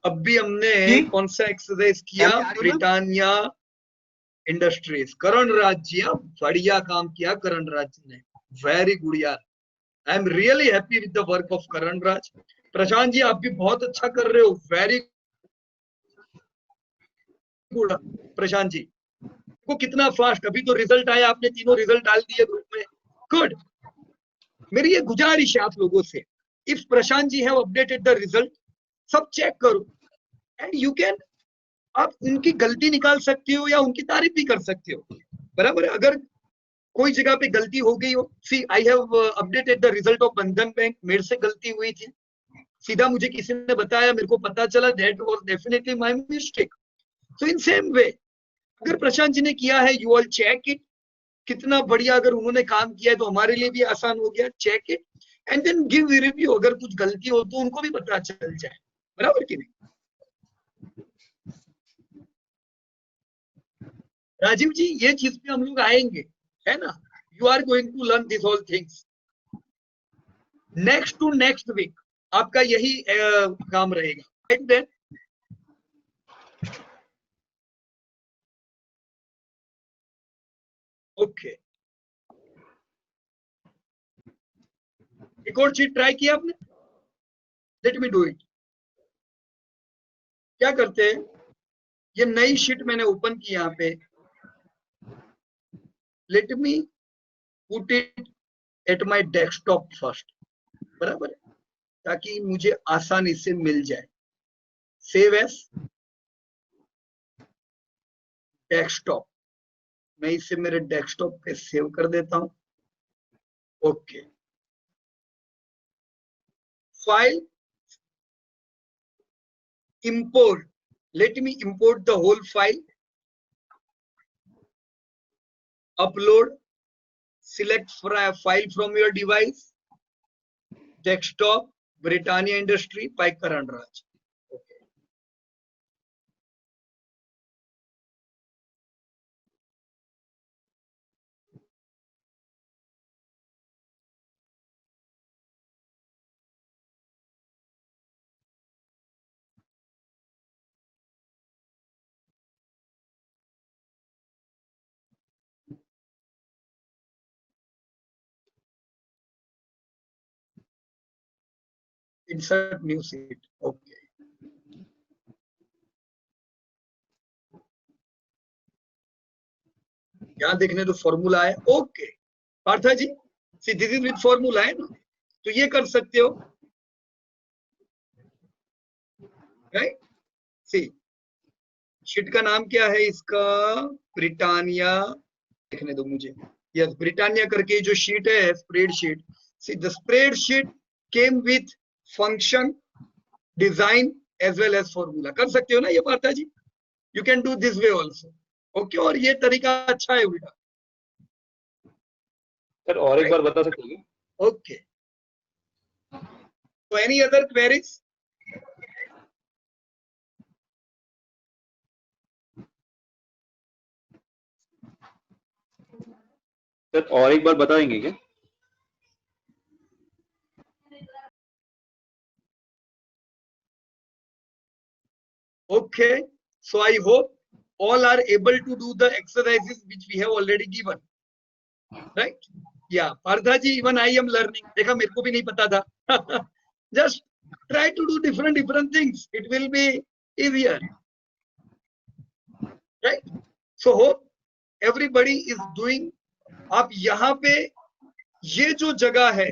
अब भी हमने जी? कौन सा एक्सरसाइज किया? Am I audible? Britannia industries. Karan Raj ji, बढ़िया काम किया करण राज जी ने। वेरी गुड यार। I am really happy with the work of Karan Raj. Prashant ji, आप भी बहुत अच्छा कर रहे हो। Very good Prashant ji. को कितना फास्ट, अभी तो रिजल्ट आया, आपने तीनों रिजल्ट डाल दिए ग्रुप में। गुड। मेरी ये गुजारिश है आप लोगों से, if Prashant ji have updated the result, सब चेक करो एंड यू कैन, आप उनकी गलती निकाल सकते हो या उनकी तारीफ भी कर सकते हो। बराबर है। अगर कोई जगह पे गलती हो गई हो, see I have updated the result of Bandhan bank, मेरे से गलती हुई थी, सीधा मुझे किसी ने बताया, मेरे को पता चला, that was definitely my mistake. So in same way, अगर प्रशांत जी ने किया है, यू ऑल चेक इट। कितना बढ़िया, अगर उन्होंने काम किया है तो हमारे लिए भी आसान हो गया। Check it and then give review. अगर कुछ गलती हो तो उनको भी पता चल जाए। बराबर कि नहीं? राजीव जी, ये चीज पे हम लोग आएंगे, है ना। You are going to learn this all things. Next to next week आपका यही काम रहेगा। ओके, एक और चीज ट्राई किया आपने? Late me do it. क्या करते हैं, ये नई शीट मैंने ओपन की यहाँ पे। Let me put it at my desktop first. बराबर है, ताकि मुझे आसानी से मिल जाए। सेव एस डेस्कटॉप, मैं इसे मेरे डेस्कटॉप पे सेव कर देता हूं। Okay, file import, let me import the whole file. Upload, select file from your device, desktop, Britannia Industry by Karan Raj. Okay. Insert new sheet. Okay. यहाँ देखने तो फॉर्मूला है। Okay Partha ji, see this is with formula है ना, तो ये कर सकते हो। राइट, सी शीट का नाम क्या है इसका? ब्रिटानिया। देखने दो मुझे। यस, ब्रिटानिया करके जो शीट है, spreadsheet. See the spreadsheet came with function, design as well as formula. कर सकते हो ना ये Partha ji? You can do this way also. Okay, और ये तरीका अच्छा है उल्टा। सर और एक बार बता सकते हैं? ओके, तो एनी अदर क्वेरीज? सर और एक बार बताएंगे क्या? Okay, so I hope all are able to do the exercises which we have already given, right? Yeah, Partha ji, even I am learning. देखा, मेरे को भी नहीं पता था. Just try to do different things. It will be easier, right? So hope everybody is doing. आप यहाँ पे ये जो जगह है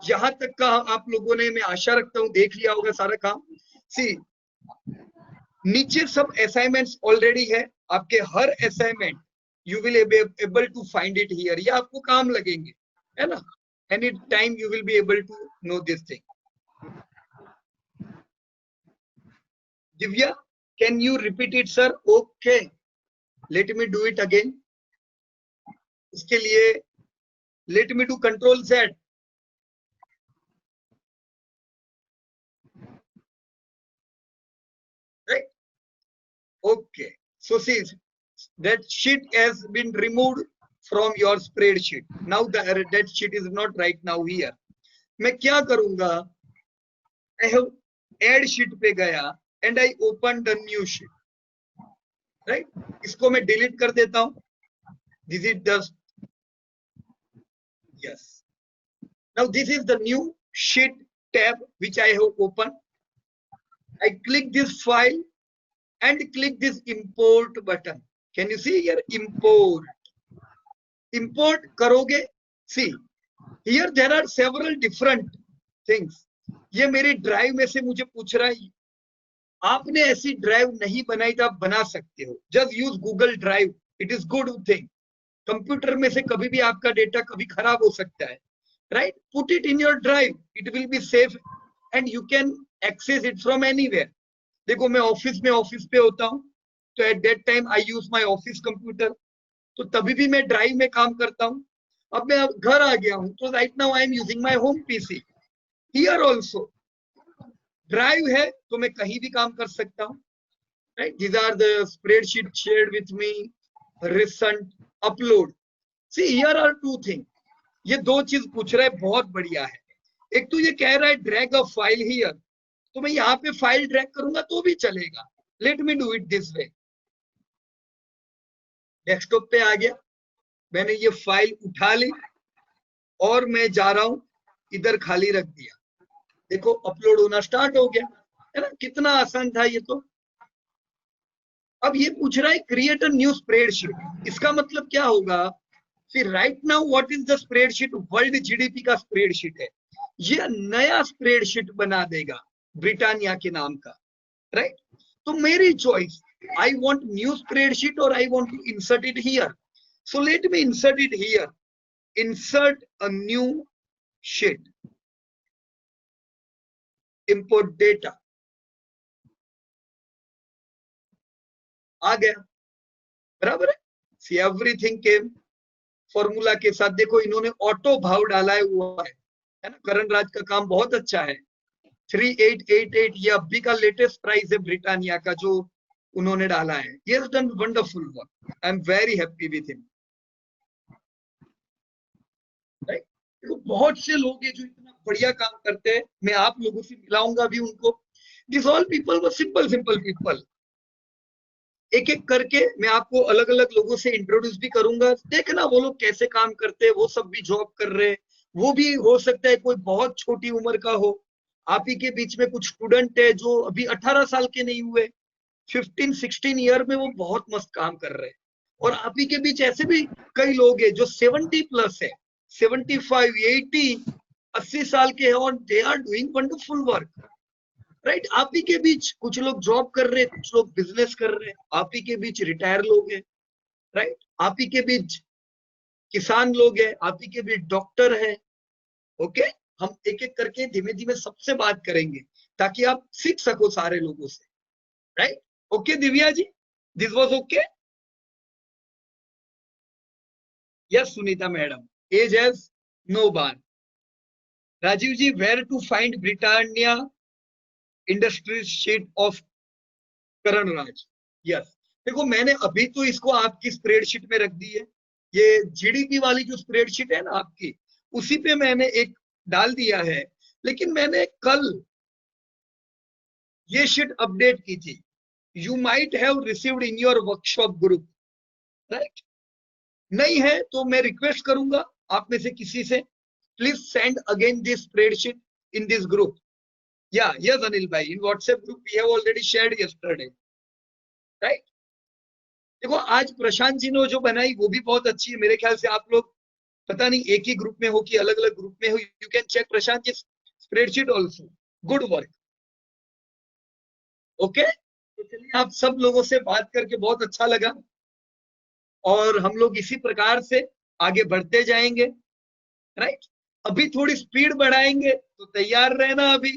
यहाँ तक का आप लोगों ने, मैं आशा रखता हूँ, देख लिया होगा सारा काम। सी नीचे सब असाइनमेंट्स ऑलरेडी है आपके, हर assignment you will able to find it here, ये आपको काम लगेंगे, है ना। Any time you will be able to know this thing. Divya, can you repeat it sir? Okay, let me do it again. इसके लिए let me do control Z। Right? Okay. So see, that sheet has been removed from your spreadsheet. Now that sheet is not right now here. मैं क्या करूंगा? I have add sheet पे गया and I opened the new sheet. Right? इसको मैं delete कर देता हूँ. This is just yes. Now this is the new sheet tab which I have opened. I click this file and click this import button. Can you see here? Import. Import करोगे. See, here there are several different things. ये मेरी drive में से मुझे पूछ रहा है, आपने ऐसी ड्राइव नहीं बनाई तो आप बना सकते हो. Just use Google Drive. It is good thing. Computer में से कभी भी आपका डेटा कभी खराब हो सकता है. Right? Put it in your drive. It will be safe and you can access it from anywhere. देखो मैं ऑफिस पे होता हूँ तो eight that time I use my office computer, तो तभी भी मैं ड्राइव में काम करता हूँ. अब मैं घर आ गया हूँ तो right now I am using my home PC. Here also drive है तो मैं कहीं भी काम कर सकता हूँ. Right, these are the spreadsheet shared with me, recent upload. See here are two thing. ये दो चीज पूछ रहा है, बहुत बढ़िया है. एक तो ये कह रहा है ड्रैग अ फाइल हियर, तो मैं यहाँ पे फाइल ड्रैग करूंगा तो भी चलेगा. Late me do it this way. Desktop पे आ गया, मैंने ये फाइल उठा ली और मैं जा रहा हूं इधर खाली रख दिया. देखो अपलोड होना स्टार्ट हो गया, है ना. कितना आसान था ये तो. अब ये पूछ रहा है क्रिएट अ न्यू स्प्रेडशीट. इसका मतलब क्या होगा? फिर right now what is the spreadsheet? World GDP का स्प्रेडशीट है. ये नया स्प्रेडशीट बना देगा ब्रिटानिया के नाम का. राइट, तो मेरी choice, I want new spreadsheet और I want to insert it here. So let me insert it here. Insert a new sheet, import data. आ गया, बराबर है. सी एवरीथिंग केम फॉर्मूला के साथ. देखो इन्होंने ऑटो भाव डाला हुआ है ना. करण राज का काम बहुत अच्छा है. 3888 ये अभी का लेटेस्ट प्राइस है ब्रिटानिया का जो उन्होंने डाला है. He has done wonderful work. I am very happy with him. Right, बहुत से लोग हैं जो इतना बढ़िया काम करते हैं. मैं आप लोगों से मिलाऊंगा भी उनको. This all people were simple people. एक एक करके मैं आपको अलग अलग लोगों से इंट्रोड्यूस भी करूंगा. देखना वो लोग कैसे काम करते हैं. वो सब भी जॉब कर रहे हैं. वो भी हो सकता है कोई बहुत छोटी उम्र का हो. आप ही के बीच में कुछ स्टूडेंट है जो अभी 18 साल के नहीं हुए, 15-16 ईयर में वो बहुत मस्त काम कर रहे हैं. और आप ही के बीच ऐसे भी कई लोग हैं जो 70 प्लस है, 75, 80, 80 साल के हैं और they are doing wonderful work. Right, आप ही के बीच कुछ लोग जॉब कर रहे हैं, कुछ लोग बिजनेस कर रहे हैं. आप ही के बीच रिटायर लोग हैं. राइट, आप ही के बीच किसान लोग हैं. आप ही के बीच डॉक्टर है. ओके, हम एक एक करके धीमे धीमे सबसे बात करेंगे ताकि आप सीख सको सारे लोगों से. Right, okay Divya ji, this was okay. Yes Sunita madam, age age no bar. Rajiv ji, where to find Britannia Industries sheet of Karan Raj. Yes, देखो मैंने अभी तो इसको आपकी स्प्रेडशीट में रख दी है. ये जीडीपी वाली जो स्प्रेडशीट है ना आपकी, उसी पे मैंने एक डाल दिया है. लेकिन मैंने कल ये शीट अपडेट की थी. You might have received in your workshop group. Right, नहीं है तो मैं रिक्वेस्ट करूंगा आप में से किसी से, please send again this spreadsheet in this group. Yeah, yes, Anil bhai. In WhatsApp group, we have already shared yesterday. Right? देखो आज प्रशांत जी ने जो बनाई वो भी बहुत अच्छी है। मेरे ख्याल से आप लोग पता नहीं एक ही ग्रुप में हो कि अलग अलग ग्रुप में हो, you can check Prashant ji spreadsheet also, good work. Okay, तो चलिए आप सब लोगों से बात करके बहुत अच्छा लगा और हम लोग इसी प्रकार से आगे बढ़ते जाएंगे, राइट। अभी थोड़ी स्पीड बढ़ाएंगे तो तैयार रहना अभी,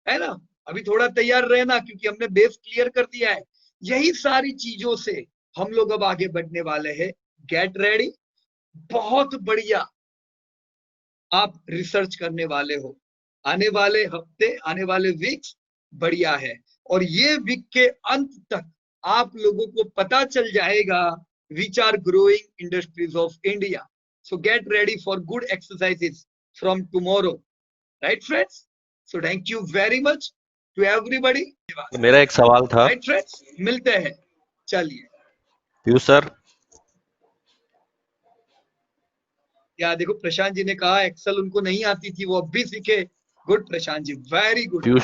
है ना, अभी थोड़ा तैयार रहना क्योंकि हमने बेस क्लियर कर दिया है। यही सारी चीजों से हम लोग अब आगे बढ़ने वाले हैं। गेट रेडी, बहुत बढ़िया आप रिसर्च करने वाले हो। आने वाले हफ्ते, आने वाले वीक्स बढ़िया है और ये वीक के अंत तक आप लोगों को पता चल जाएगा which are growing industries of India. So get ready for good exercises from tomorrow, right friends? So thank you very much to everybody. मेरा एक सवाल था Right friends, मिलते हैं, चलिए। पीयूष सर। या देखो प्रशांत जी ने कहा एक्सेल उनको नहीं आती थी, वो अब भी सीखे। गुड प्रशांत जी, वेरी गुड। पीयूष